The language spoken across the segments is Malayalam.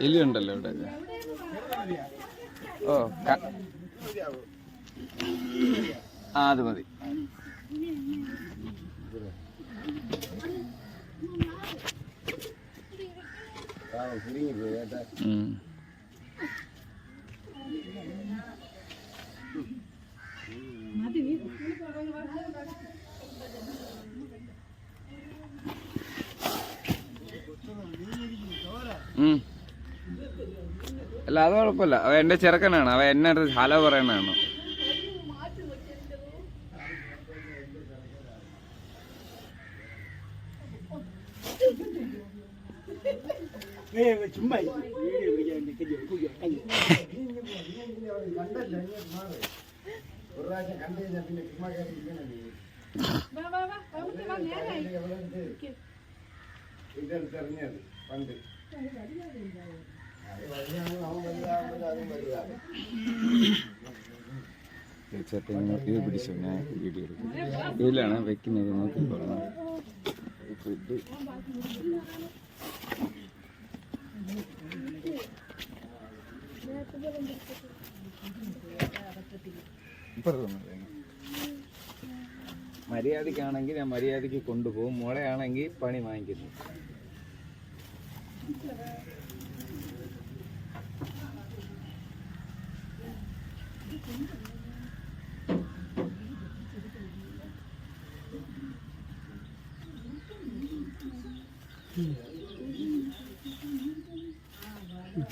എലി ഉണ്ടല്ലോ ഇവിടെ. ഓ അത് മതി. അല്ല അത് കുഴപ്പമില്ല. അവ എൻ്റെ ചെറുക്കനാണ്. അവ എന്നെ ഹലോ പറയണതാണ്. ഇത് പിടിച്ചോ, ഞാൻ വീഡിയോ എടുക്കും. ഇതിലാണ് വെക്കുന്നത്. നോക്കി പറഞ്ഞു ഫുഡ് മര്യാദക്കാണെങ്കിൽ ഞാൻ മര്യാദക്ക് കൊണ്ടുപോകും. മോളെയാണെങ്കിൽ പണി വാങ്ങിക്കുന്നു.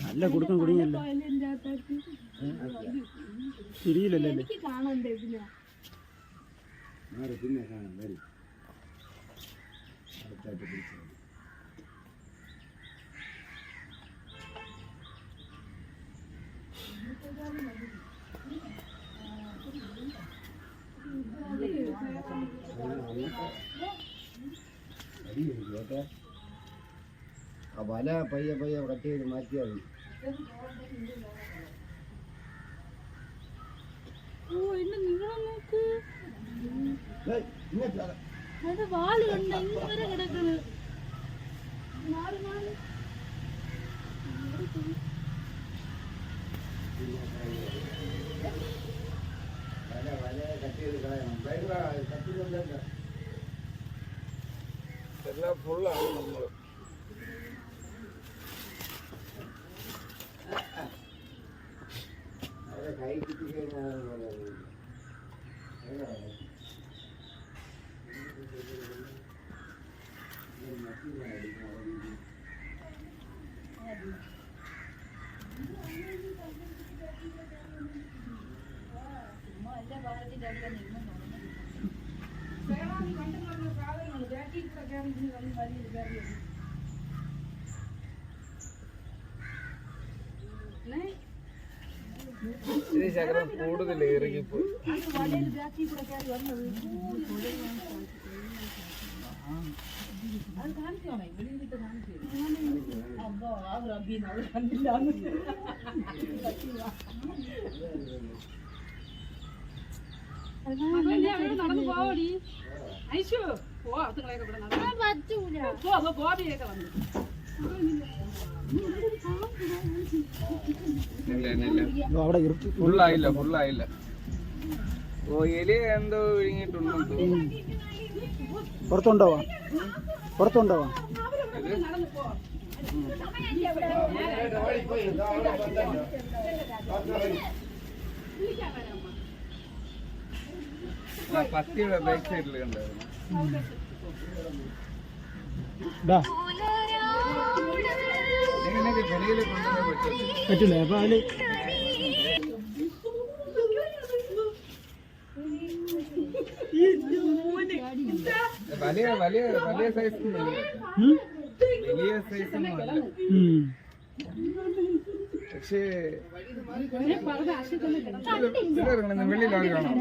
നല്ല കൊടുക്കാൻ കുടുങ്ങിയല്ലോ, തിരിയില്ലല്ലേ. പിന്നെ കാണാം വരും. അടുത്തായിട്ട് പിടിച്ചു കേട്ടോ. ആ വല പയ്യെ പയ്യെ കട്ട് ചെയ്ത് മാറ്റിയാൽ മതി. എല്ലാം ഫുള്ളാണ് നമ്മൾ. കൈ കിട്ടി കഴിഞ്ഞാൽ ശകലം കൂടുതൽ ഇറങ്ങിപ്പോയി. നടന്നു പോവടി ഐശു. ഗോപിയൊക്കെ വന്നു. ഫുള്ളായില്ല, ഫുള്ളായില്ല. ഓ എലി എന്തോ വിഴുങ്ങിയിട്ടുണ്ടോ? പുറത്തുണ്ടാവാ, പുറത്തുണ്ടാവാ. പത്തിയുടെ ബാക്ക് സൈഡിൽ കണ്ടായിരുന്നു. വെളിയിൽ കൊണ്ടുപോകാൻ പറ്റില്ല. അപ്പൊ അതില് വലിയ വലിയ വലിയ സൈസ് വലിയ സൈസ് പക്ഷേ വെളിയിലാണ് കാണാം.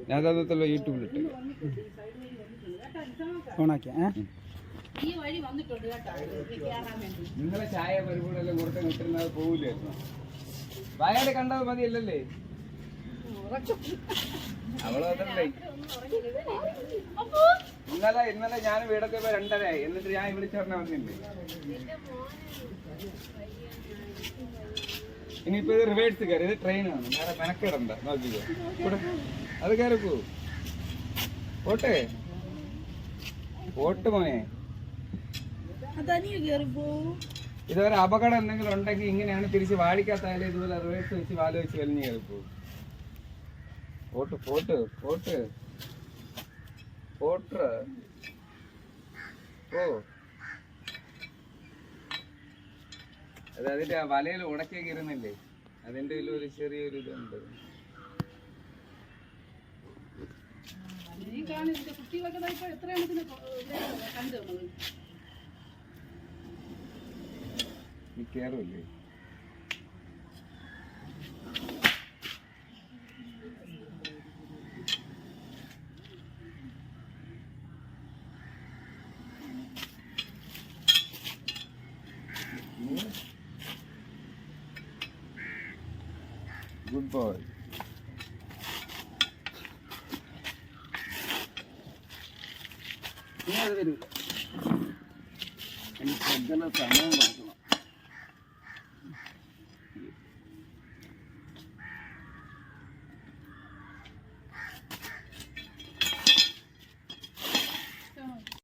ഞാൻ അതല്ലോ യൂട്യൂബിലിട്ട് ഓണാക്കിയ ഈ വഴി വന്നിട്ടുണ്ട് കേട്ടോ കയറാൻ വേണ്ടി. നിങ്ങളെ ചായ പരിപാടിയെല്ലാം കൊടുത്ത് കിട്ടുന്നത് പോവില്ലായിരുന്നു. വയറ് കണ്ടത് മതിയല്ലേ? അവളതല്ലേ ഇന്നലെ ഞാൻ വീടൊക്കെ 2:30 എന്നിട്ട് ഞാൻ വിളിച്ചറിഞ്ഞ വന്നില്ലേ. ഇനിയിപ്പോ ഇത് റിവേഴ്സ് കയറി, ഇത് ട്രെയിനാണ്, നേരെ മെനക്കിടണ്ട. നോക്കിക്കോ കൂടെ അത് കയറിപ്പോ പോട്ടെ പോട്ട് മോനെ. ഇതുവരെ അപകടം എന്തെങ്കിലും ഉണ്ടെങ്കിൽ ഇങ്ങനെയാണ് തിരിച്ച് വാടിക്കാത്തായാലും ഇതുപോലെ റിവേഴ്സ് വെച്ച് വാല് വെച്ച് വലിഞ്ഞ് കയറിപ്പോ. പോട്ട് പോട്ട് പോട്ട് പോട്ട് ഓ അത് അതിന്റെ ആ വലയിൽ ഉടക്കൊക്കെ ഇരുന്നില്ലേ, അതിന്റെ ഒരു ചെറിയൊരു ഇതുണ്ട്. ഈ കാണുന്ന കുട്ടികളൊക്കെ ഇപ്പൊ എത്രയാണ് ഇതിനെ കണ്ടു തന്നത്. നീ കേറില്ലേ? Good boy. ഇനി അത് വരില്ല. എനിക്ക് സമയം കൊടുക്കും.